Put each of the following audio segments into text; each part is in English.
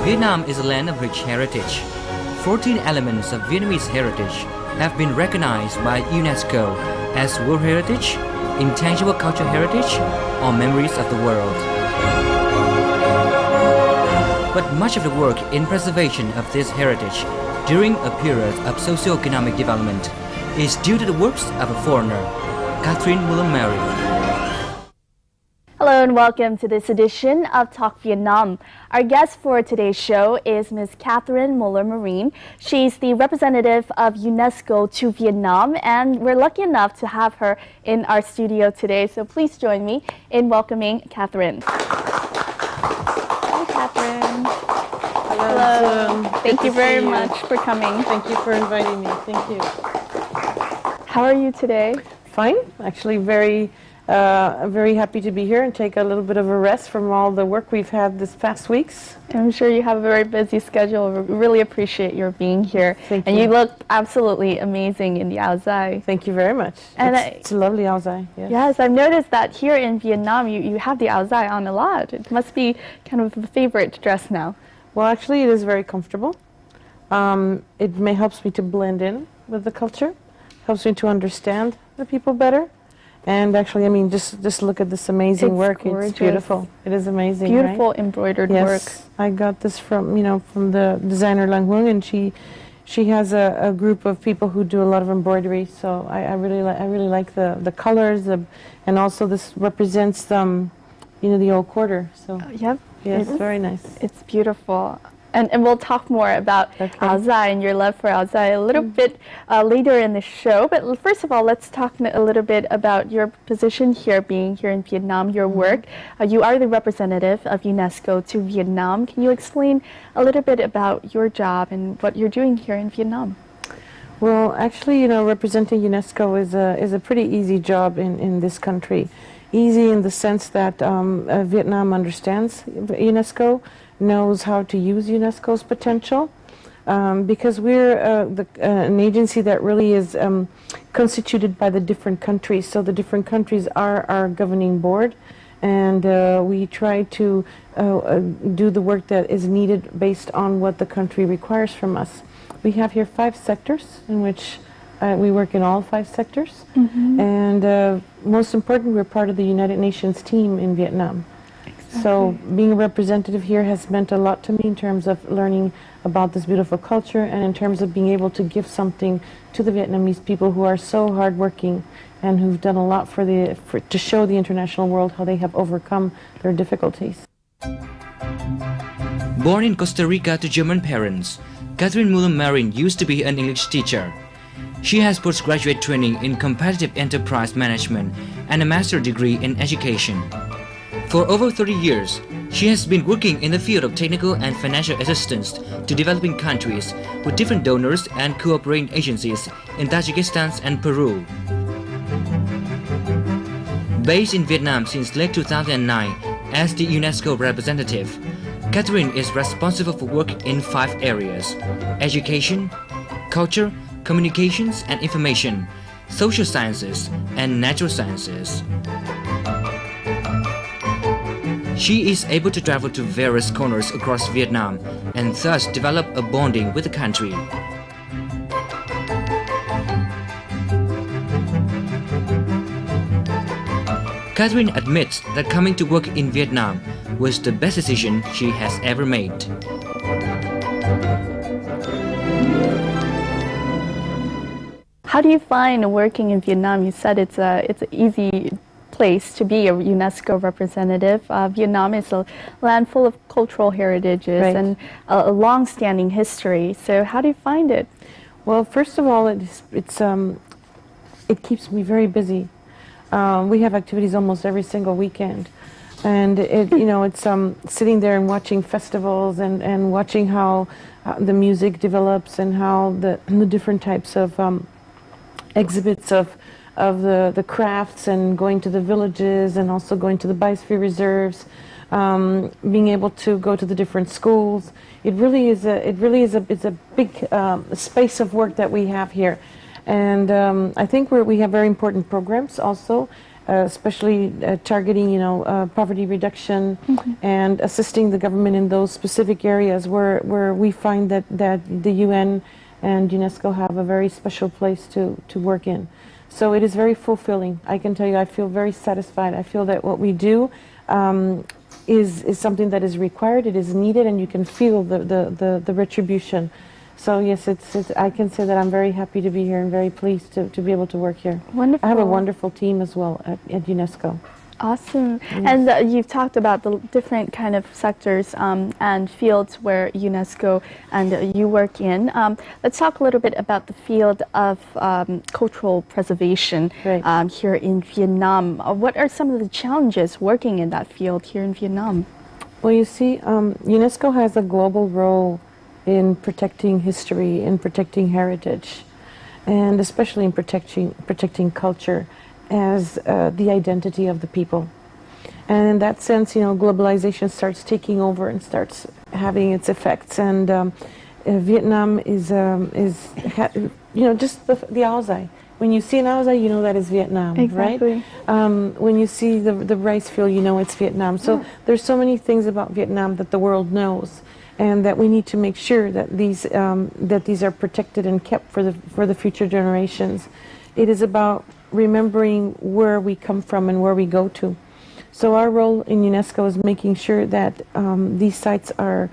Vietnam is a land of rich heritage. 14 elements of Vietnamese heritage have been recognized by UNESCO as World Heritage, Intangible Cultural Heritage, or Memories of the World. But much of the work in preservation of this heritage during a period of socio-economic development is due to the works of a foreigner, Catherine Muller-Mary. Hello and welcome to this edition of Talk Vietnam. Our guest for today's show is Ms. Catherine Muller-Mary. She's the representative of UNESCO to Vietnam, and we're lucky enough to have her in our studio today. So please join me in welcoming Catherine. Hi, Catherine. Hello. Thank you very much for coming. Thank you for inviting me. Thank you. How are you today? Fine. Actually, very happy to be here and take a little bit of a rest from all the work we've had this past weeks. I'm sure you have a very busy schedule. We really appreciate your being here. Thank you. And you look absolutely amazing in the Ao Dai. Thank you very much. And it's a lovely Ao Dai. Yes. Yes, I've noticed that here in Vietnam you have the Ao Dai on a lot. It must be kind of a favorite dress now. Well, actually, it is very comfortable. It helps me to blend in with the culture, helps me to understand the people better. And actually, I mean, just look at this amazing work. Gorgeous. It's beautiful. It is amazing, Beautiful right? embroidered Yes. work. I got this from the designer Lang Huang, and she has a group of people who do a lot of embroidery. So I really like the colors, and also this represents the old quarter. So Yep. yes, very nice. It's beautiful. And we'll talk more about Ao Dai and your love for Ao Dai a little bit later in the show. But first of all, let's talk a little bit about your position here, being here in Vietnam, your work. You are the representative of UNESCO to Vietnam. Can you explain a little bit about your job and what you're doing here in Vietnam? Well, actually, representing UNESCO is a pretty easy job in this country. Easy in the sense that Vietnam understands UNESCO, knows how to use UNESCO's potential, because we're an agency that really is constituted by the different countries. So the different countries are our governing board, and we try to do the work that is needed based on what the country requires from us. We have here 5 sectors in which we work in all 5 sectors, and most important, we're part of the United Nations team in Vietnam. So being a representative here has meant a lot to me in terms of learning about this beautiful culture, and in terms of being able to give something to the Vietnamese people who are so hardworking and who've done a lot to show the international world how they have overcome their difficulties. Born in Costa Rica to German parents, Catherine Muller-Mary used to be an English teacher. She has postgraduate training in competitive enterprise management and a master's degree in education. For over 30 years, she has been working in the field of technical and financial assistance to developing countries with different donors and cooperating agencies in Tajikistan and Peru. Based in Vietnam since late 2009 as the UNESCO representative, Catherine is responsible for work in 5 areas: education, culture, communications and information, social sciences, and natural sciences. She is able to travel to various corners across Vietnam and thus develop a bonding with the country. Catherine admits that coming to work in Vietnam was the best decision she has ever made. How do you find working in Vietnam? You said it's an easy place to be a UNESCO representative. Vietnam is a land full of cultural heritages and a long-standing history. So how do you find it? Well, first of all, it keeps me very busy. We have activities almost every single weekend, and it's sitting there and watching festivals and watching how the music develops and how the different types of exhibits of the crafts, and going to the villages, and also going to the biosphere reserves, being able to go to the different schools. It really is a big space of work that we have here, and I think we have very important programs also. especially targeting, poverty reduction and assisting the government in those specific areas where we find that the UN and UNESCO have a very special place to work in. So it is very fulfilling. I can tell you, I feel very satisfied. I feel that what we do is something that is required, it is needed, and you can feel the retribution. So yes, I can say that I'm very happy to be here and very pleased to be able to work here. Wonderful. I have a wonderful team as well at UNESCO. Awesome. Yes. And you've talked about the different kind of sectors and fields where UNESCO and you work in. Let's talk a little bit about the field of cultural preservation here in Vietnam. What are some of the challenges working in that field here in Vietnam? Well, you see, UNESCO has a global role in protecting history, in protecting heritage, and especially in protecting culture as the identity of the people. And in that sense, globalization starts taking over and starts having its effects. And Vietnam is just the Ao Dai. When you see an Ao Dai, you know that is Vietnam, exactly. Right? When you see the rice field, you know it's Vietnam. So there's so many things about Vietnam that the world knows, and that we need to make sure that these are protected and kept for the future generations. It is about remembering where we come from and where we go to. So our role in UNESCO is making sure that these sites are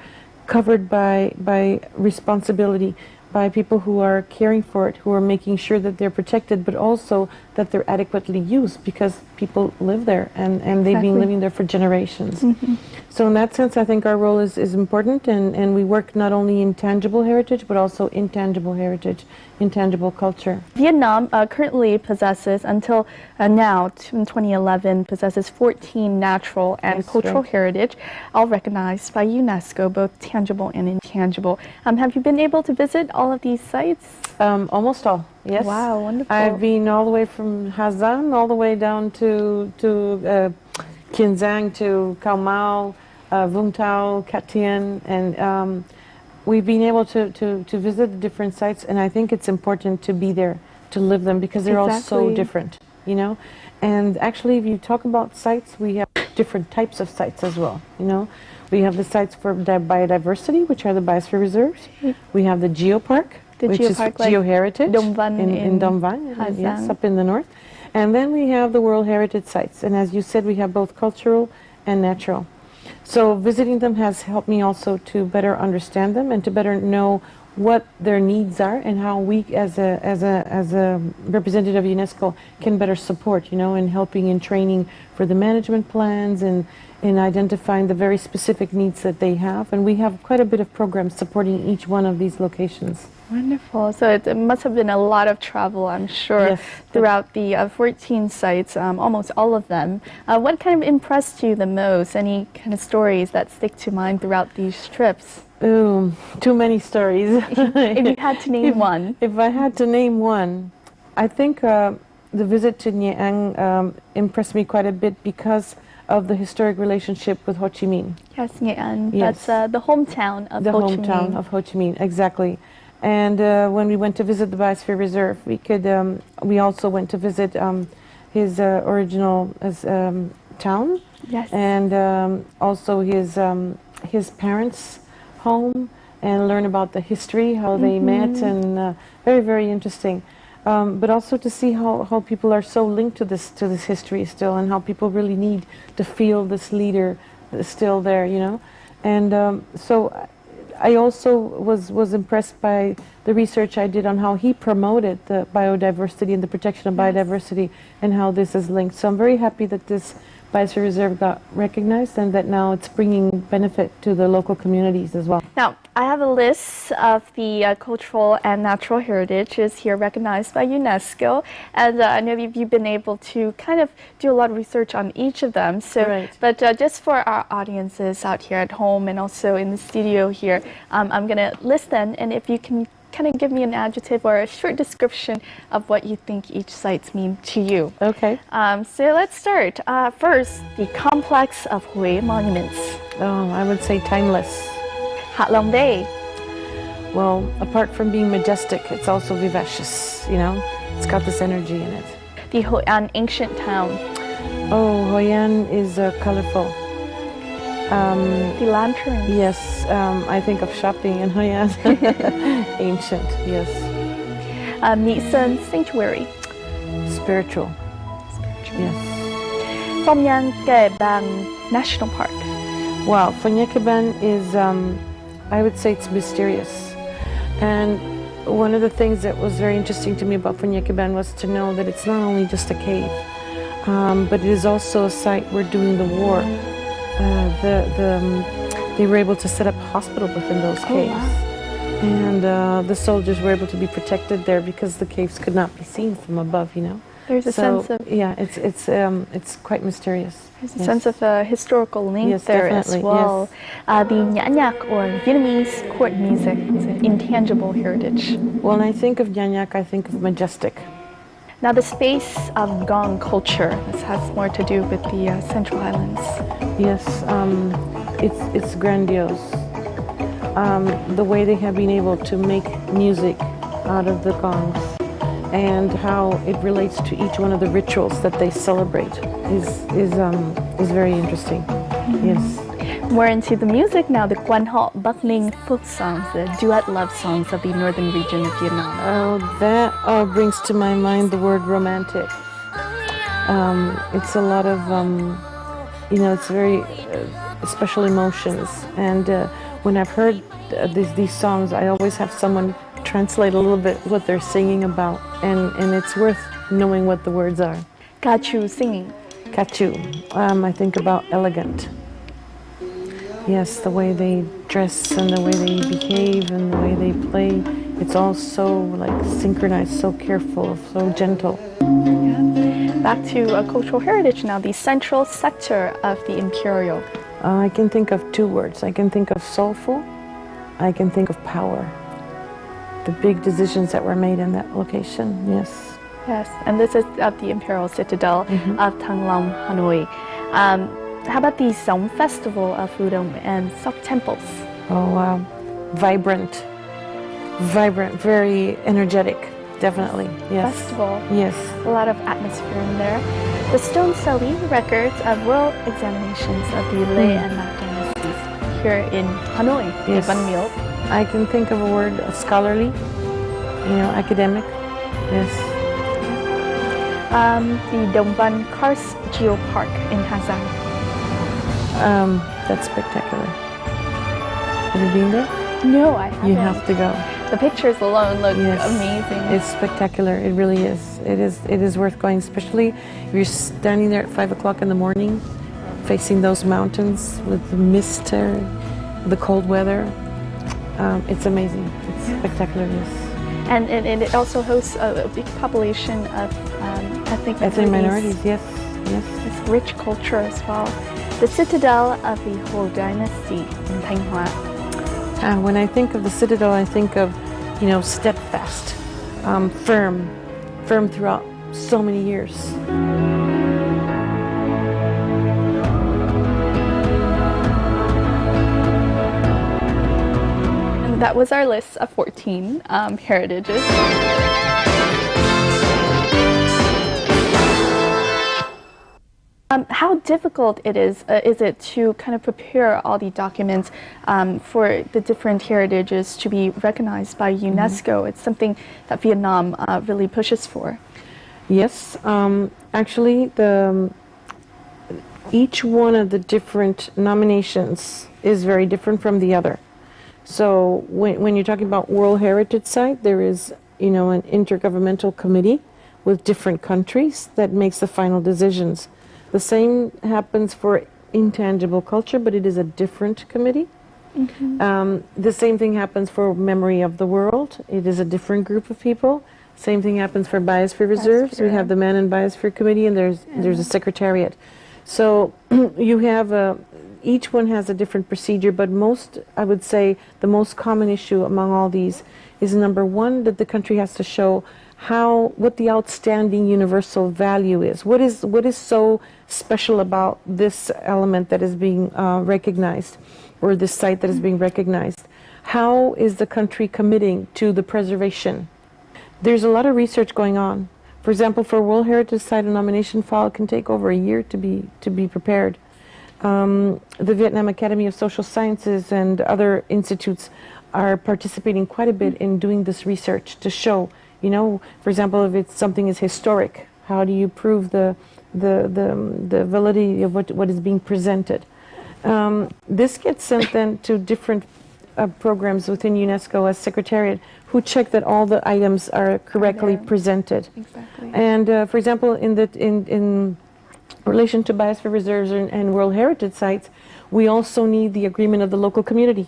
covered by responsibility, by people who are caring for it, who are making sure that they're protected, but also that they're adequately used, because people live there and they've been living there for generations. So in that sense, I think our role is important, and we work not only in tangible heritage, but also intangible heritage, intangible culture. Vietnam currently possesses, until now, in 2011, possesses 14 natural and cultural heritage, all recognized by UNESCO, both tangible and intangible. Have you been able to visit all of these sites? Almost all, yes. Wow, wonderful. I've been all the way from Ha Giang all the way down to Kiên Giang, to Cao Mau, Vung Tau, Cat Tien, and we've been able to visit the different sites, and I think it's important to be there, to live them, because they're all so different, And actually, if you talk about sites, we have different types of sites as well, We have the sites for biodiversity, which are the biosphere reserves. We have the geopark, which is like geoheritage in Dong Van, yes, up in the north. And then we have the World Heritage Sites, and as you said, we have both cultural and natural. So visiting them has helped me also to better understand them and to better know what their needs are, and how we as a representative of UNESCO can better support, in helping in training for the management plans and in identifying the very specific needs that they have. And we have quite a bit of programs supporting each one of these locations. Wonderful. So it must have been a lot of travel, I'm sure, throughout the 14 sites, almost all of them. What kind of impressed you the most? Any kind of stories that stick to mind throughout these trips? Ooh, too many stories. If you had to name one. If I had to name one, I think the visit to Nha Trang impressed me quite a bit because of the historic relationship with Ho Chi Minh. Yes, Nha Trang. Yes. That's the hometown of Ho Chi Minh. The hometown of Ho Chi Minh, exactly. And when we went to visit the Biosphere Reserve, we also went to visit his original town. Yes. And also his parents' home, and learn about the history, how they met, and very, very interesting. But also to see how people are so linked to this history still, and how people really need to feel this leader still there, And so I also was impressed by the research I did on how he promoted the biodiversity and the protection of biodiversity, and how this is linked. So I'm very happy that this Biosphere Reserve got recognized, and that now it's bringing benefit to the local communities as well. Now, I have a list of the cultural and natural heritage is here recognized by UNESCO, and I know you've been able to kind of do a lot of research on each of them. So, but just for our audiences out here at home and also in the studio here, I'm going to list them, and if you can kind of give me an adjective or a short description of what you think each sites mean to you. Okay. So let's start. First, the complex of Hue monuments. Oh, I would say timeless. Hạ Long Bay. Well, apart from being majestic, it's also vivacious, It's got this energy in it. The Hoi An ancient town. Oh, Hoi An is colorful. The lanterns. Yes, I think of shopping in Hoi An. Ancient, yes. Mỹ Sơn Sanctuary. Spiritual. Yes. Phong Nha Kẻ Bàng National Park. Wow, Phong Nha Kẻ Bàng is, I would say it's mysterious. And one of the things that was very interesting to me about Phong Nha Kẻ Bàng was to know that it's not only just a cave, but it is also a site where during the war, they were able to set up a hospital within those caves. Oh, wow. And the soldiers were able to be protected there because the caves could not be seen from above, you know. There's a sense of, yeah, it's quite mysterious. there's a sense of a historical link Yes, there as definitely, well. The Nhã Nhạc, or Vietnamese court music, is an intangible heritage. When I think of Nhã Nhạc, I think of majestic. Now the space of gong culture, this has more to do with the Central Highlands. Yes, it's grandiose. The way they have been able to make music out of the gongs and how it relates to each one of the rituals that they celebrate is very interesting. Yes. More into the music now, the Quan Họ Bắc Ninh folk songs, the duet love songs of the northern region of Vietnam. Oh, that brings to my mind the word romantic. It's a lot of, you know, it's very special emotions. And when I've heard these songs, I always have someone translate a little bit what they're singing about. And it's worth knowing what the words are. Ca Chu singing. Kachu, I think about elegant. Yes, the way they dress and the way they behave and the way they play. It's all so like synchronized, so careful, so gentle. Yeah. Back to cultural heritage now, the central sector of the Imperial. I can think of two words. I can think of soulful. I can think of power. The big decisions that were made in that location, yes. Yes, and this is of the Imperial Citadel of Thăng Long, Hanoi. How about the Song Festival of Udon and Sok temples? Oh, wow. Vibrant, very energetic, definitely, yes. Festival. Yes. A lot of atmosphere in there. The Stone Sully records of royal examinations of the Lê and Mac dynasties here in Hanoi, Yes. in Văn Miếu. I can think of a word, scholarly, you know, academic, yes. The Đồng Văn Karst Geopark in Hà Giang. That's spectacular. Have you been there? No, I haven't. You have to go. The pictures alone look Yes. amazing. It's spectacular. It really is. It is worth going, especially if you're standing there at 5 o'clock in the morning, facing those mountains with the mist, the cold weather. It's amazing. It's spectacular. Yes. And it also hosts a big population of ethnic minorities. Yes. Yes. It's rich culture as well. The citadel of the Hồ dynasty in Thanh Hóa. When I think of the citadel, I think of, you know, steadfast, firm throughout so many years. And that was our list of 14 heritages. How difficult is it to kind of prepare all the documents for the different heritages to be recognized by UNESCO? It's something that Vietnam really pushes for. Yes, actually, each one of the different nominations is very different from the other. So when you're talking about World Heritage Site, there is, you know, an intergovernmental committee with different countries that makes the final decisions. The same happens for intangible culture, but it is a different committee. The same thing happens for Memory of the World. It is a different group of people. Same thing happens for Biosphere Reserves. We have the Man in Biosphere Committee, and there's a secretariat. So you have each one has a different procedure, but I would say the most common issue among all these is, number one, that the country has to show what the outstanding universal value is. What is so special about this element that is being recognized, or this site that is being recognized? How is the country committing to the preservation? There's a lot of research going on For example, for a World Heritage Site, a nomination file can take over a year to be prepared. The Vietnam Academy of Social Sciences and other institutes are participating quite a bit in doing this research to show, you know, for example, if it's something is historic, how do you prove the validity of what is being presented? This gets sent then to different programs within UNESCO as Secretariat who check that all the items are correctly presented. Exactly. And for example, in relation to biosphere reserves and World Heritage Sites, we also need the agreement of the local community.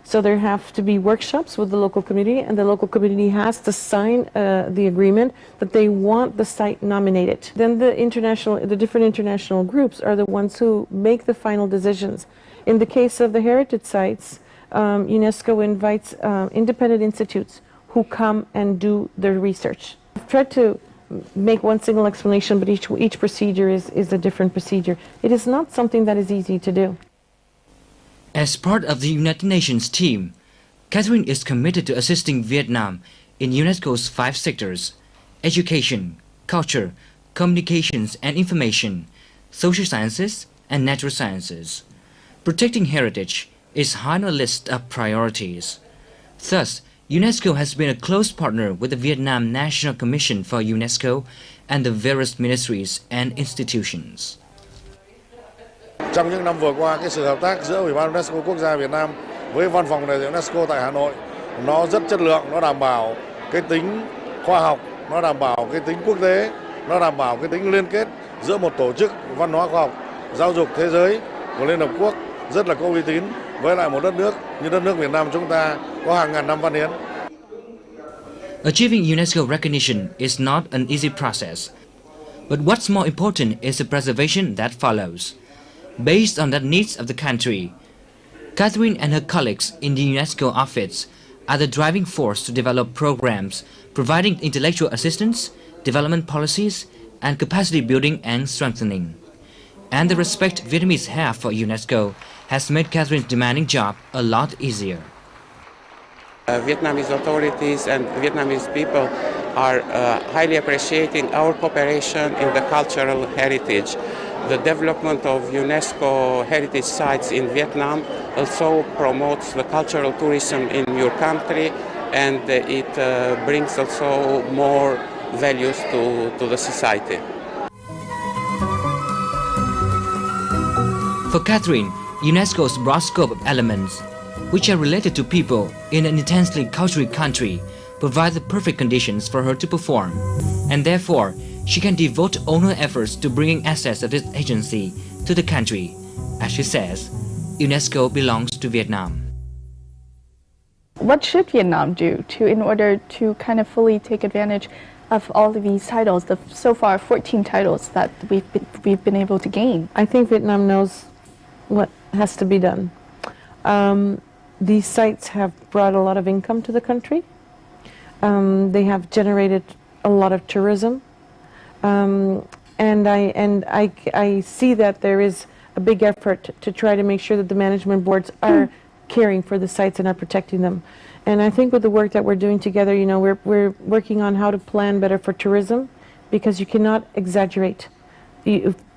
So there have to be workshops with the local community, and the local community has to sign the agreement that they want the site nominated. Then the different international groups are the ones who make the final decisions. In the case of the heritage sites, UNESCO invites independent institutes who come and do their research. I've tried to make one single explanation, but each procedure is a different procedure. It is not something that is easy to do. As part of the United Nations team, Catherine is committed to assisting Vietnam in UNESCO's 5 sectors: education, culture, communications and information, social sciences, and natural sciences. Protecting heritage is high on the list of priorities. Thus, UNESCO has been a close partner with the Vietnam National Commission for UNESCO and the various ministries and institutions. Trong những năm vừa qua, cái sự hợp tác giữa Ủy ban UNESCO Quốc gia Việt Nam với Văn phòng đại diện UNESCO tại Hà Nội nó rất chất lượng, nó đảm bảo cái tính khoa học, nó đảm bảo cái tính quốc tế, nó đảm bảo cái tính liên kết giữa một tổ chức văn hóa khoa học, giáo dục thế giới của Liên Hợp Quốc rất là có uy tín với lại một đất nước như đất nước Việt Nam chúng ta có hàng ngàn năm văn hiến. Achieving UNESCO recognition is not an easy process, but what's more important is the preservation that follows. Based on the needs of the country, Catherine and her colleagues in the UNESCO office are the driving force to develop programs providing intellectual assistance, development policies, and capacity building and strengthening. And the respect Vietnamese have for UNESCO has made Catherine's demanding job a lot easier. Vietnamese authorities and Vietnamese people are highly appreciating our cooperation in the cultural heritage. The development of UNESCO heritage sites in Vietnam also promotes the cultural tourism in your country, and it brings also more values to the society. For Catherine, UNESCO's broad scope of elements, which are related to people in an intensely cultural country, provide the perfect conditions for her to perform, and therefore she can devote all her efforts to bringing assets of this agency to the country. As she says, UNESCO belongs to Vietnam. What should Vietnam do in order to kind of fully take advantage of all of these titles, the so far 14 titles that we've been able to gain? I think Vietnam knows what has to be done. These sites have brought a lot of income to the country. They have generated a lot of tourism. And I see that there is a big effort to try to make sure that the management boards are caring for the sites and are protecting them. And I think with the work that we're doing together, you know, we're working on how to plan better for tourism, because you cannot exaggerate.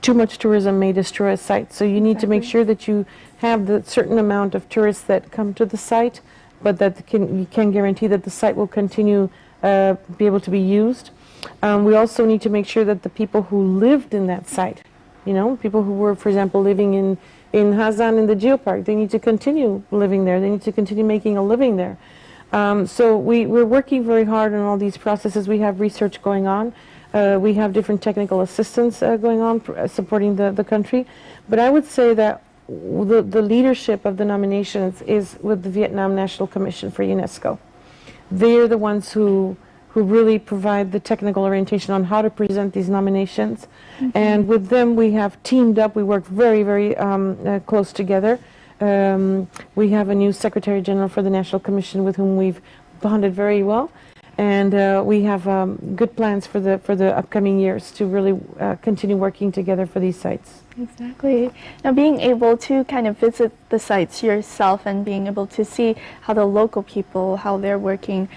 Too much tourism may destroy a site. So you need to make sure that you have the certain amount of tourists that come to the site, but that you can guarantee that the site will continue be able to be used. We also need to make sure that the people who lived in that site, you know, people who were, for example, living in Ha Giang in the geopark, they need to continue living there. They need to continue making a living there. So we're working very hard on all these processes. We have research going on. We have different technical assistance going on supporting the country. But I would say that the leadership of the nominations is with the Vietnam National Commission for UNESCO. They're the ones who really provide the technical orientation on how to present these nominations. And with them we have teamed up. We work very, very close together. We have a new Secretary General for the National Commission with whom we've bonded very well. And we have good plans for the upcoming years to really continue working together for these sites. Exactly. Now, being able to kind of visit the sites yourself and being able to see how the local people, how they're working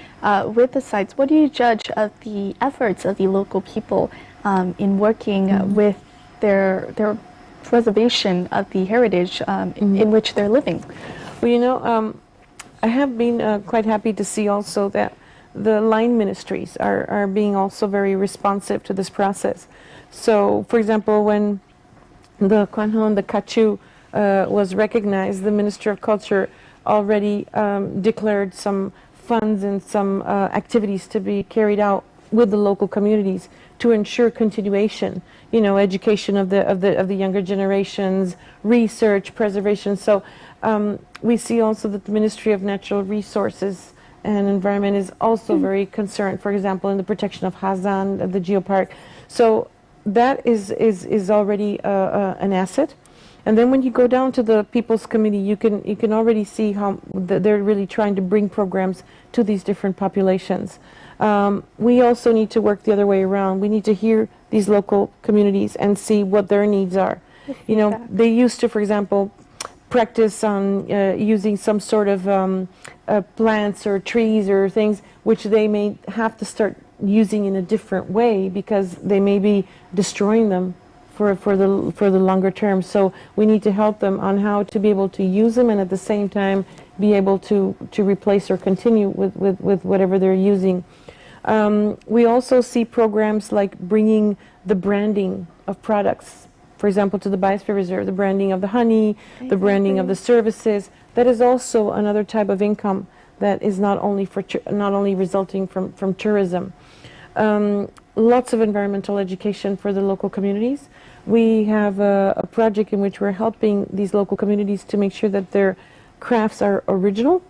with the sites, what do you judge of the efforts of the local people in working with their preservation of the heritage in which they're living? Well, I have been quite happy to see also that the line ministries are being also very responsive to this process. So, for example, when the Kwanhon, the Kachu was recognized, the Minister of Culture already declared some funds and some activities to be carried out with the local communities to ensure continuation, education of the younger generations, research, preservation. So we see also that the Ministry of Natural Resources and Environment is also very concerned, for example, in the protection of Hazan, the geopark. So that is already an asset. And then when you go down to the People's Committee, you can already see how they're really trying to bring programs to these different populations. We also need to work the other way around. We need to hear these local communities and see what their needs are. They used to, for example, practice on using some sort of plants or trees or things which they may have to start using in a different way because they may be destroying them for the longer term. So we need to help them on how to be able to use them and at the same time be able to replace or continue with whatever they're using. We also see programs like bringing the branding of products, for example, to the Biosphere Reserve, the branding of the honey, the branding of the services. That is also another type of income that is not only resulting from tourism. Lots of environmental education for the local communities. We have a project in which we're helping these local communities to make sure that their crafts are original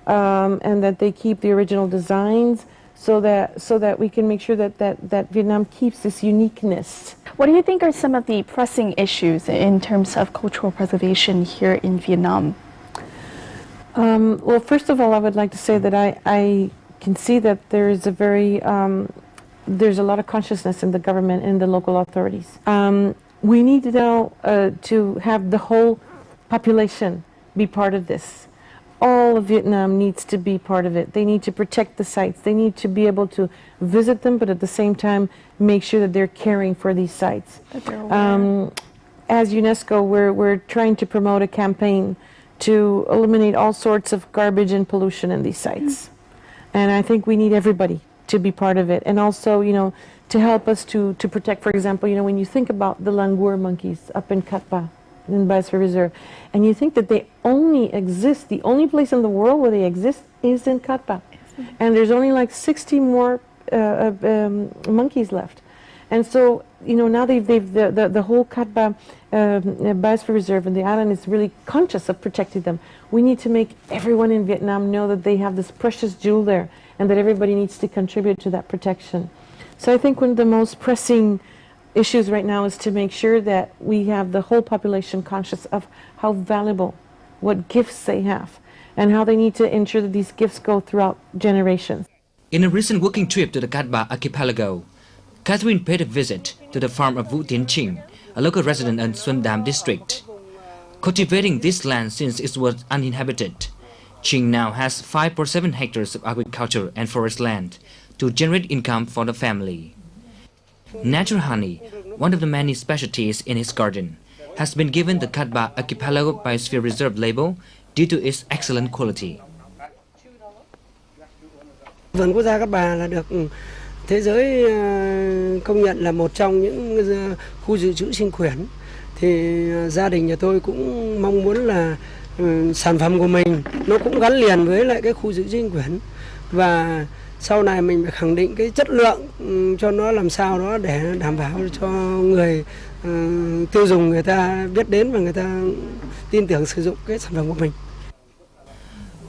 and that they keep the original designs so that we can make sure that Vietnam keeps this uniqueness. What do you think are some of the pressing issues in terms of cultural preservation here in Vietnam? Well, first of all, I would like to say that I can see that there is there's a lot of consciousness in the government and the local authorities. We need now to have the whole population be part of this. All of Vietnam needs to be part of it. They need to protect the sites. They need to be able to visit them, but at the same time make sure that they're caring for these sites. As UNESCO, we're trying to promote a campaign to eliminate all sorts of garbage and pollution in these sites. And I think we need everybody to be part of it. And also, to help us to protect, for example, when you think about the langur monkeys up in Cat Ba, in Biosphere Reserve, and you think that they only exist, the only place in the world where they exist is in Cat Ba. And there's only like 60 more monkeys left. And so, now the whole Cat Ba Biosphere Reserve and the island is really conscious of protecting them. We need to make everyone in Vietnam know that they have this precious jewel there and that everybody needs to contribute to that protection. So I think one of the most pressing issues right now is to make sure that we have the whole population conscious of how valuable, what gifts they have, and how they need to ensure that these gifts go throughout generations. In a recent working trip to the Cat Ba archipelago, Catherine paid a visit to the farm of Vu Tien Ching, a local resident in Xuân Đam district. Cultivating this land since it was uninhabited, Ching now has 5.7 hectares of agriculture and forest land to generate income for the family. Natural honey, one of the many specialties in his garden, has been given the Cat Ba Archipelago Biosphere Reserve label due to its excellent quality. Vườn quốc gia Cat Ba là được thế giới công nhận là một trong những khu dự trữ sinh quyển. Thì gia đình nhà tôi cũng mong muốn là sản phẩm của mình nó cũng gắn liền với lại cái khu dự trữ sinh quyển và sau này mình phải khẳng định cái chất lượng cho nó làm sao đó để đảm bảo cho người tiêu dùng người ta biết đến và người ta tin tưởng sử dụng cái sản phẩm của mình.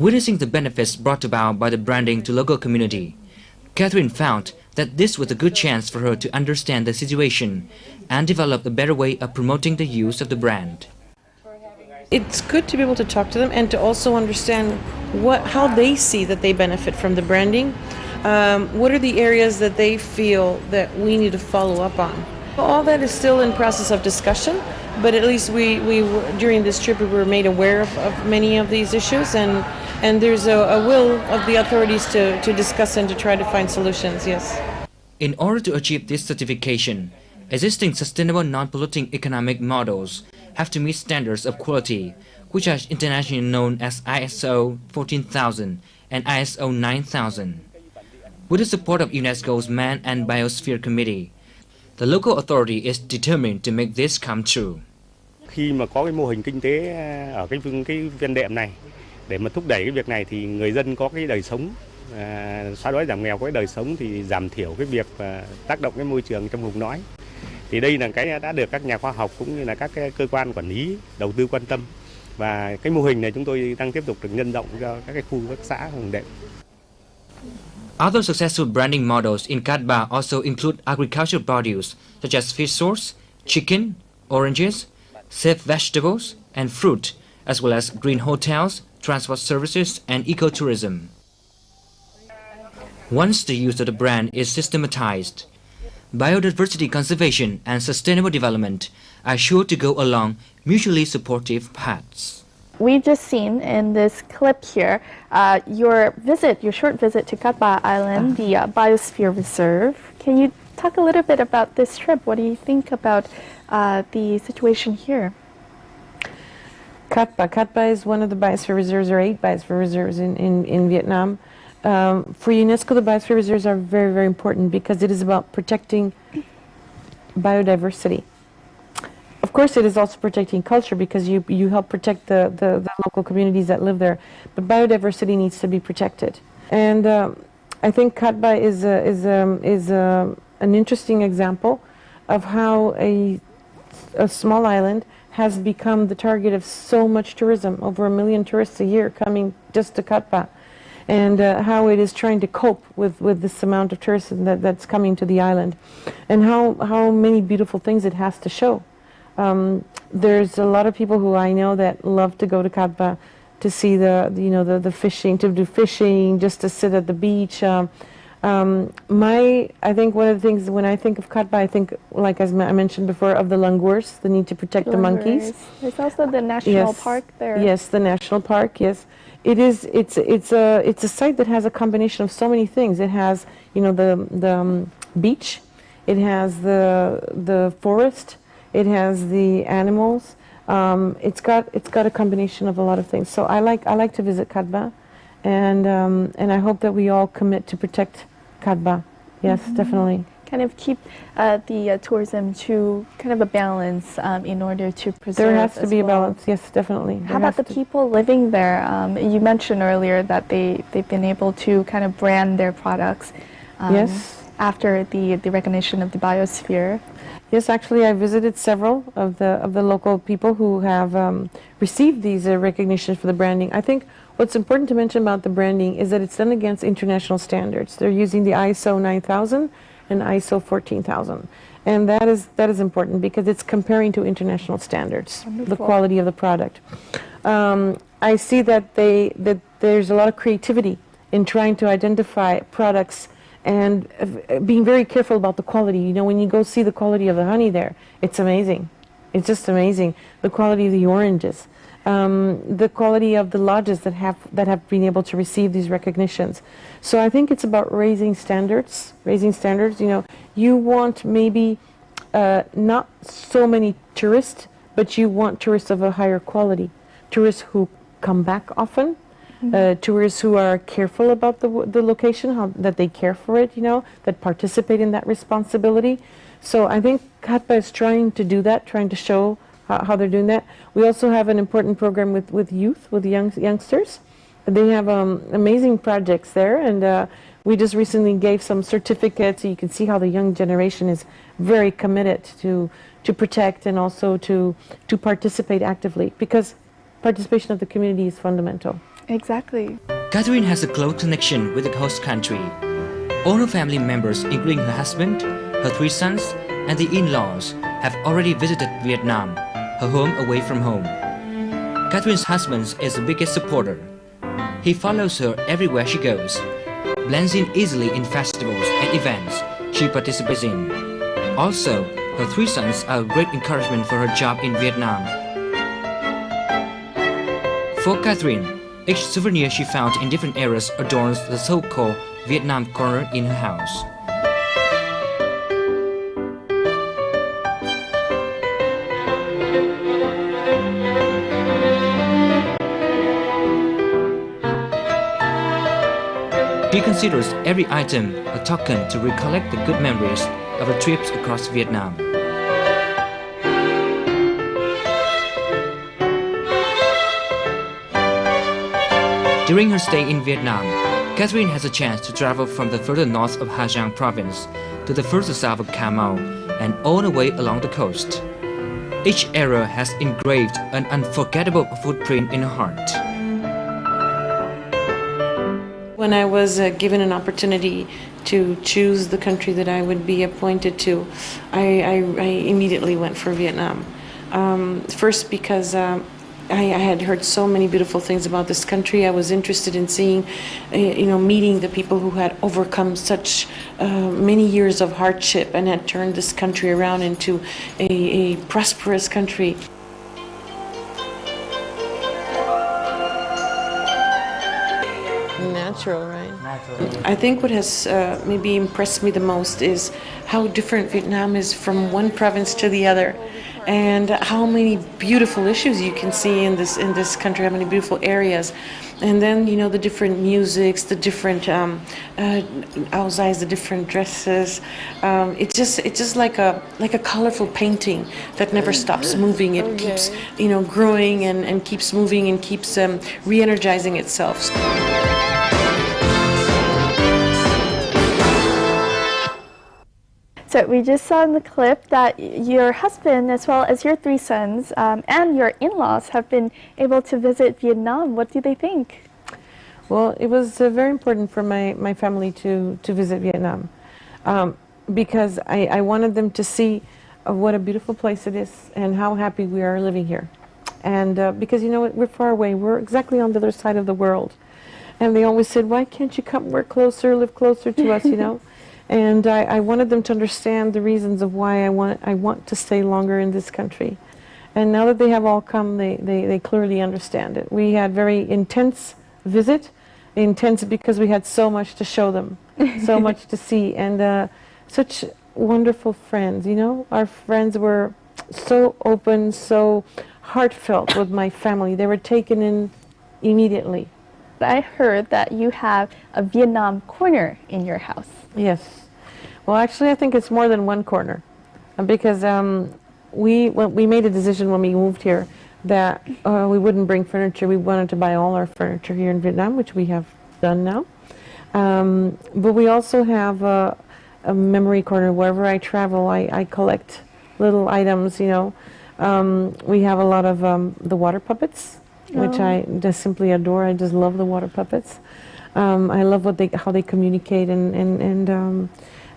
Witnessing the benefits brought about by the branding to local community, Catherine found that this was a good chance for her to understand the situation and develop a better way of promoting the use of the brand. It's good to be able to talk to them and to also understand how they see that they benefit from the branding. What are the areas that they feel that we need to follow up on? All that is still in process of discussion, but at least we during this trip we were made aware of many of these issues, and there's a will of the authorities to discuss and to try to find solutions, yes. In order to achieve this certification, existing sustainable non-polluting economic models have to meet standards of quality, which are internationally known as ISO 14000 and ISO 9000. With the support of UNESCO's Man and Biosphere Committee, the local authority is determined to make this come true. Khi mà có cái mô hình kinh tế ở cái viên đệm này để mà thúc đẩy cái việc này thì người dân có cái đời sống xóa đói giảm nghèo, có cái đời sống thì giảm thiểu cái việc tác động cái môi trường trong vùng lõi. Thì đây là cái đã được các nhà khoa học cũng như là các cái cơ quan quản lý đầu tư quan tâm, và cái mô hình này chúng tôi đang tiếp tục được nhân rộng cho các cái khu các xã vùng đệm. Other successful branding models in Katba also include agricultural produce such as fish source, chicken, oranges, safe vegetables and fruit, as well as green hotels, transport services and ecotourism. Once the use of the brand is systematized, biodiversity conservation and sustainable development are sure to go along mutually supportive paths. We've just seen in this clip here your short visit to Katba Island, the Biosphere Reserve. Can you talk a little bit about this trip? What do you think about the situation here? Katba is one of the biosphere reserves, or 8 biosphere reserves in Vietnam. For UNESCO, the biosphere reserves are very, very important because it is about protecting biodiversity. Of course, it is also protecting culture because you help protect the local communities that live there. But biodiversity needs to be protected. And I think Katba is an interesting example of how a small island has become the target of so much tourism, over 1 million tourists a year coming just to Katba, and how it is trying to cope with this amount of tourists that's coming to the island, and how many beautiful things it has to show. There's a lot of people who I know that love to go to Katba to see the fishing, to do fishing, just to sit at the beach. I think one of the things when I think of Katba, I think, like as I mentioned before, of the langurs, the need to protect the monkeys. There's also the national park there. Yes, the national park. Yes, it is. It's a site that has a combination of so many things. It has the beach, it has the forest, it has the animals. It's got a combination of a lot of things. So I like to visit Katba, and I hope that we all commit to protect Katba. Yes, definitely. Kind of keep the tourism to kind of a balance in order to preserve. There has to be a balance. Yes, definitely. How about the people living there? You mentioned earlier that they've been able to kind of brand their products. Yes. After the recognition of the biosphere. Yes, actually, I visited several of the local people who have received these recognitions for the branding. I think what's important to mention about the branding is that it's done against international standards. They're using the ISO 9000 and ISO 14000, and that is important because it's comparing to international standards. Wonderful. The quality of the product. I see that there's a lot of creativity in trying to identify products and being very careful about the quality. You know, when you go see the quality of the honey there, it's amazing. It's just amazing. The quality of the oranges, the quality of the lodges that have been able to receive these recognitions. So I think it's about raising standards. You know, you want maybe not so many tourists, but you want tourists of a higher quality. Tourists who come back often. Tourists who are careful about the location, that they care for it, you know, that participate in that responsibility. So I think Katba is trying to do that, trying to show how they're doing that. We also have an important program with youth, with youngsters. They have amazing projects there, and we just recently gave some certificates, so you can see how the young generation is very committed to protect and also to participate actively, because participation of the community is fundamental. Exactly. Catherine has a close connection with the host country. All her family members, including her husband, her 3 sons, and the in-laws, have already visited Vietnam, her home away from home. Catherine's husband is the biggest supporter. He follows her everywhere she goes. blends in easily in festivals and events she participates in. Also, her three sons are a great encouragement for her job in Vietnam. For Catherine, each souvenir she found in different areas adorns the so-called Vietnam corner in her house. She considers every item a token to recollect the good memories of her trips across Vietnam. During her stay in Vietnam, Catherine has a chance to travel from the further north of Hà Giang province to the further south of Cà Mau and all the way along the coast. Each area has engraved an unforgettable footprint in her heart. When I was given an opportunity to choose the country that I would be appointed to, I immediately went for Vietnam. First because I had heard so many beautiful things about this country. I was interested in seeing, meeting the people who had overcome such many years of hardship and had turned this country around into a prosperous country. Natural, right? Natural. I think what has maybe impressed me the most is how different Vietnam is from one province to the other, and how many beautiful issues you can see in this country, how many beautiful areas. And then, the different musics, the different outsides, the different dresses. It's just like a colorful painting that never stops moving. It keeps, growing and keeps moving and keeps re-energizing itself. So we just saw in the clip that your husband, as well as your three sons, and your in-laws have been able to visit Vietnam. What do they think? Well, it was very important for my family to visit Vietnam because I wanted them to see what a beautiful place it is and how happy we are living here. And because, we're far away. We're exactly on the other side of the world. And they always said, why can't you come work closer, live closer to us, And I wanted them to understand the reasons of why I want to stay longer in this country. And now that they have all come, they clearly understand it. We had very intense visit, intense because we had so much to show them, so much to see, and such wonderful friends, Our friends were so open, so heartfelt with my family. They were taken in immediately. I heard that you have a Vietnam corner in your house. Yes. Well, actually, I think it's more than one corner, because we made a decision when we moved here that we wouldn't bring furniture. We wanted to buy all our furniture here in Vietnam, which we have done now. But we also have a memory corner. Wherever I travel, I collect little items, We have a lot of the water puppets, which I just simply adore. I just love the water puppets. I love how they communicate and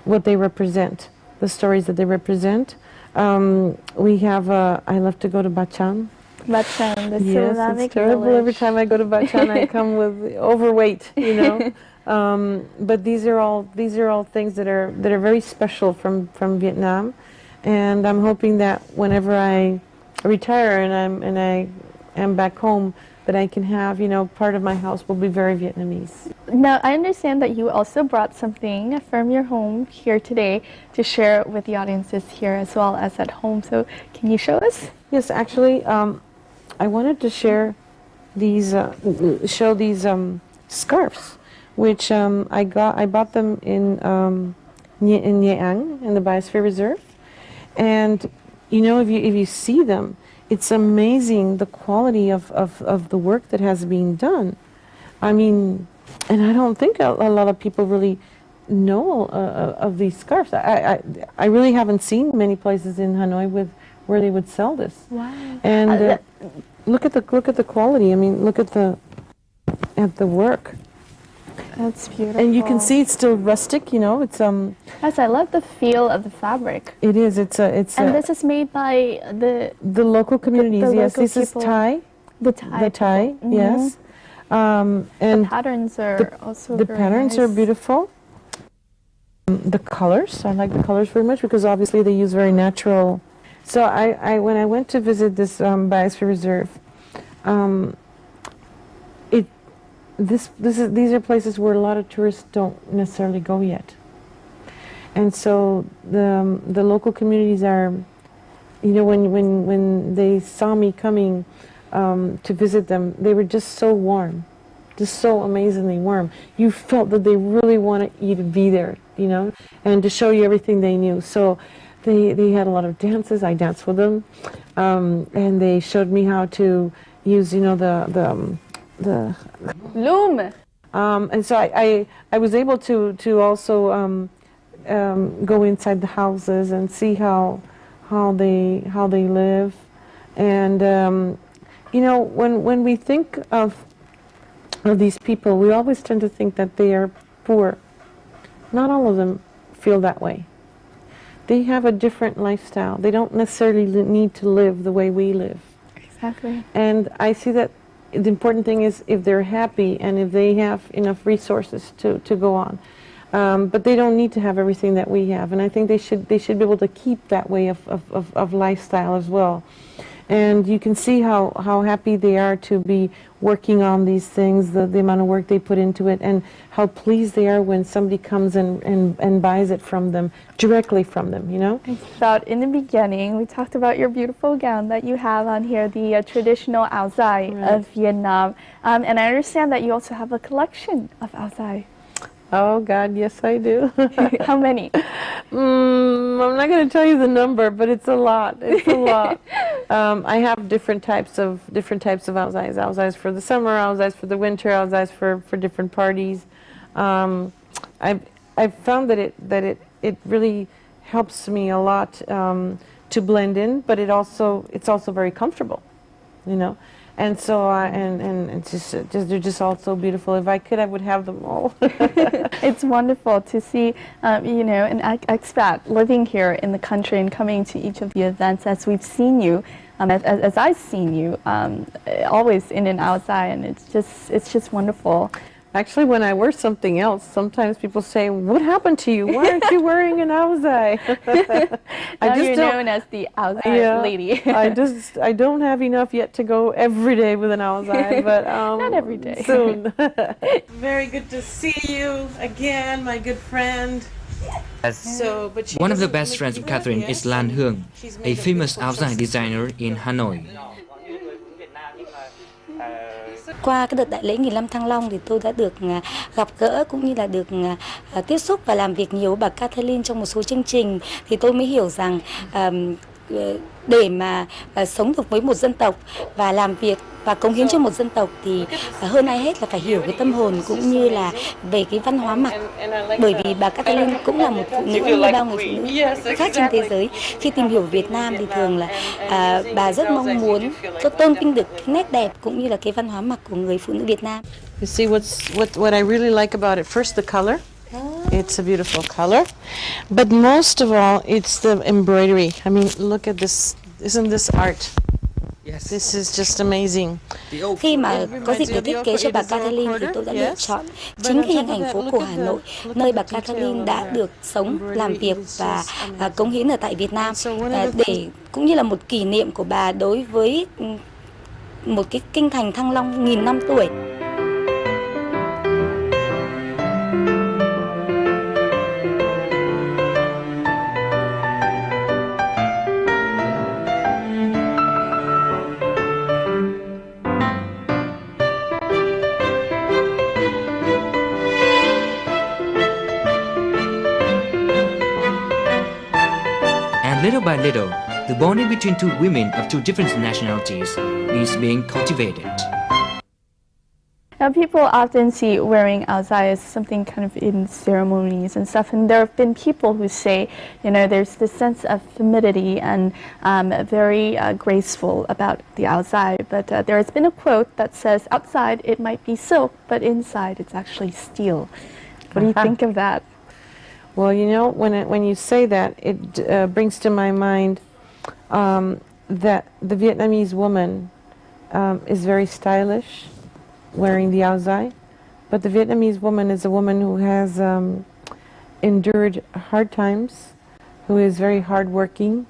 what they represent, the stories that they represent. We have, I love to go to Bà Chăn. Bà Chăn, the yes, ceramic it's terrible. village. Every time I go to Bà Chăn, I come with overweight, But these are all things that are very special from Vietnam, and I'm hoping that whenever I retire and I am back home, that I can have, part of my house will be very Vietnamese. Now, I understand that you also brought something from your home here today to share with the audiences here as well as at home. So, can you show us? Yes, actually, I wanted to share these, show these scarves, which I bought them in Nha Trang in the Biosphere Reserve, and if you see them, it's amazing the quality of the work that has been done. I mean, and I don't think a lot of people really know of these scarves. I really haven't seen many places in Hanoi where they would sell this. Wow! And look at the quality. I mean, look at the work. That's beautiful. And you can see it's still rustic. It's Yes, I love the feel of the fabric. It is. It's. And this is made by the local communities. Yes, local this people. is Thai. The Thai. The Thai. Mm-hmm. Yes. And the patterns are also the very patterns nice. are beautiful. The colors, I like the colors very much because obviously they use very natural. So when I went to visit this biosphere reserve, these are places where a lot of tourists don't necessarily go yet. And so the local communities are, you know, when they saw me coming to visit them, they were just so warm, just so amazingly warm. You felt that they really wanted you to be there, you know, and to show you everything they knew. So they had a lot of dances. I danced with them, and they showed me how to use, you know, the loom. And so I was able to also go inside the houses and see how they live, and you know, when we think of these people, we always tend to think that they are poor. Not all of them feel that way. They have a different lifestyle. They don't necessarily need to live the way we live. Exactly. And I see that the important thing is if they're happy and if they have enough resources to go on. But they don't need to have everything that we have. And I think they should be able to keep that way of lifestyle as well. And you can see how happy they are to be working on these things, the amount of work they put into it, and how pleased they are when somebody comes and buys it from them, directly from them, you know? I thought in the beginning, we talked about your beautiful gown that you have on here, the traditional áo dài of Vietnam. And I understand that you also have a collection of áo dài. Oh, God, yes, I do. How many? I'm not going to tell you the number, but it's a lot. It's a lot. I have different types of áo dài. Áo dài for the summer, áo dài for the winter, áo dài for different parties. I've found that it really helps me a lot to blend in, but it's also very comfortable, you know. And so and it's just they're just all so beautiful. If I could, I would have them all. It's wonderful to see, you know, an expat living here in the country and coming to each of the events as we've seen you, as I've seen you, always in and outside, and it's just wonderful. Actually, when I wear something else, sometimes people say, "What happened to you? Why aren't you wearing an áo dài?" Now you're known as the áo dài lady. I don't have enough yet to go every day with an áo dài, but not every day. Soon. Very good to see you again, my good friend. One of the best friends of Catherine is Lan Hương, a famous áo dài designer in Hanoi. Qua cái đợt đại lễ 15 Thăng Long thì tôi đã được gặp gỡ cũng như là được tiếp xúc và làm việc nhiều với bà Catherine trong một số chương trình, thì tôi mới hiểu rằng để mà sống được với một dân tộc và làm việc và cống hiến cho một dân tộc thì hơn ai hết là phải hiểu cái tâm hồn cũng như là về cái văn hóa mặc. Bởi vì bà Catherine cũng là một phụ nữ như bao người phụ nữ khác trên thế giới. Khi tìm hiểu Việt Nam thì thường là bà rất mong muốn tôn vinh được cái nét đẹp cũng như là cái văn hóa mặc của người phụ nữ Việt Nam. You see what I really like about it? First, the color. It's a beautiful color, but most of all, it's the embroidery. I mean, look at this. Isn't this art? Yes. This is just amazing. Khi mà có dịp để thiết kế cho bà Catherine thì tôi đã lựa chọn chính cái hình ảnh phố cổ Hà Nội, nơi bà Catherine đã được sống, làm việc và cống hiến ở tại Việt Nam, để cũng như là một kỷ niệm của bà đối với một cái kinh thành Thăng Long 1000 năm tuổi. Little by little, the bonding between two women of two different nationalities is being cultivated. Now, people often see wearing áo dài as something kind of in ceremonies and stuff, and there have been people who say, you know, there's this sense of femininity and very graceful about the áo dài. But there has been a quote that says, outside it might be silk, but inside it's actually steel. What do you think of that? Well, you know, when you say that, it brings to my mind that the Vietnamese woman is very stylish, wearing the áo dài. But the Vietnamese woman is a woman who has endured hard times, who is very hardworking,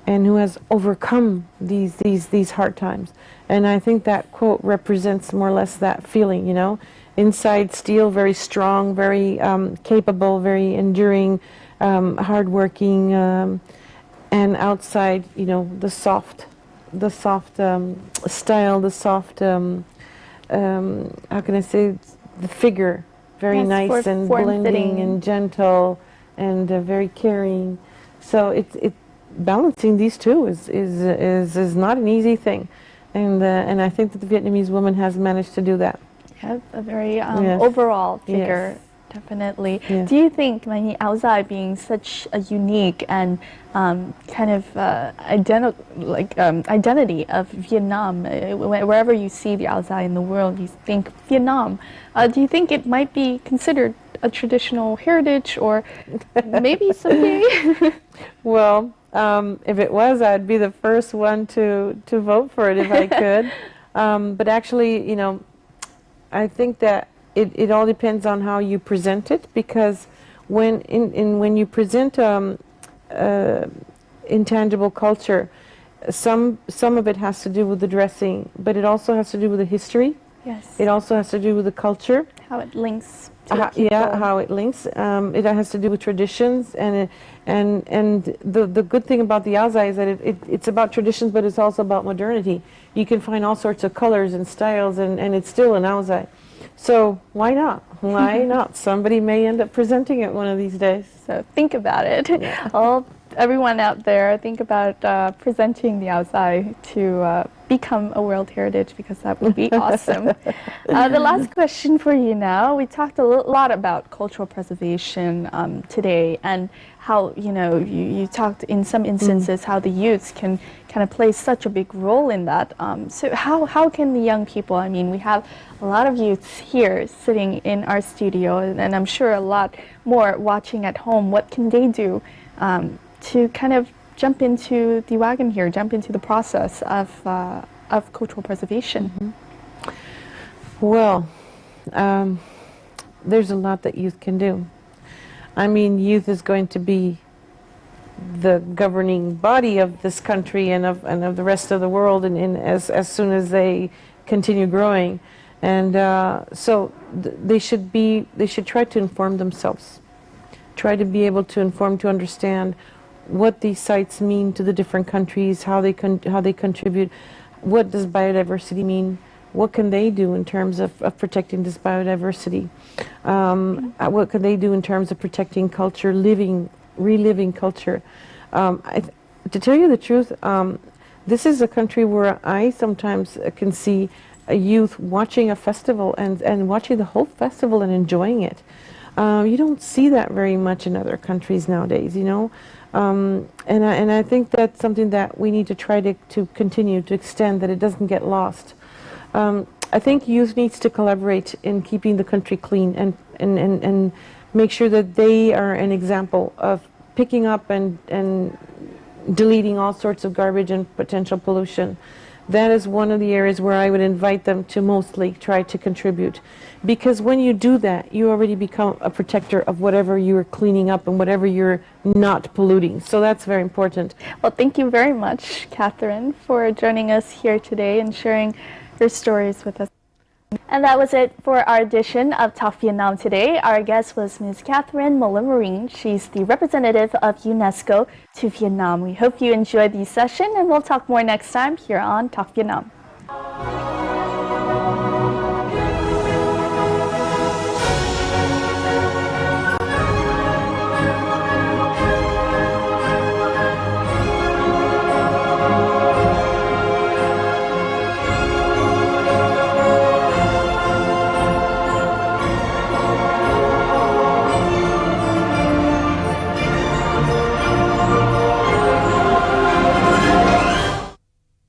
and who has overcome these hard times. And I think that quote represents more or less that feeling, you know. Inside steel, very strong, very capable, very enduring, hardworking, and outside, you know, the soft style, the soft, how can I say, the figure, very nice and blending and gentle and very caring. So it's balancing these two is not an easy thing, and I think that the Vietnamese woman has managed to do that. Yeah, a very overall figure. Yes. Definitely. Yeah. Do you think áo dài being such a unique and kind of identity of Vietnam, wherever you see the áo dài in the world, you think Vietnam. Do you think it might be considered a traditional heritage, or maybe someday? Well, if it was, I'd be the first one to vote for it if I could. But actually, you know, I think that it all depends on how you present it, because when you present intangible culture, some of it has to do with the dressing, but it also has to do with the history. Yes. It also has to do with the culture. How it links. How it links. It has to do with traditions, and the good thing about the áo dài is that it's about traditions, but it's also about modernity. You can find all sorts of colors and styles, and it's still an áo dài. So why not? Why not? Somebody may end up presenting it one of these days. So think about it. Yeah. Everyone out there, think about presenting the áo dài to become a World Heritage, because that would be awesome. The last question for you now. We talked a lot about cultural preservation today, and how, you know, you talked in some instances how the youths can kind of play such a big role in that. So how can the young people, I mean, we have a lot of youths here sitting in our studio, and I'm sure a lot more watching at home, what can they do to kind of jump into the wagon here, jump into the process of cultural preservation? Well, there's a lot that youth can do. I mean, youth is going to be the governing body of this country and of the rest of the world, and as soon as they continue growing, and so they should try to inform themselves, try to be able to inform, to understand what these sites mean to the different countries, how they contribute, what does biodiversity mean, what can they do in terms of protecting this biodiversity, what can they do in terms of protecting culture, reliving culture. To tell you the truth, this is a country where I sometimes can see a youth watching a festival and watching the whole festival and enjoying it. You don't see that very much in other countries nowadays, you know. And I think that's something that we need to try to continue to extend, that it doesn't get lost. I think youth needs to collaborate in keeping the country clean and make sure that they are an example of picking up and deleting all sorts of garbage and potential pollution. That is one of the areas where I would invite them to mostly try to contribute. Because when you do that, you already become a protector of whatever you're cleaning up and whatever you're not polluting. So that's very important. Well, thank you very much, Catherine, for joining us here today and sharing your stories with us. And that was it for our edition of Talk Vietnam today. Our guest was Ms. Catherine Muller-Marine. She's the representative of UNESCO to Vietnam. We hope you enjoyed the session, and we'll talk more next time here on Talk Vietnam.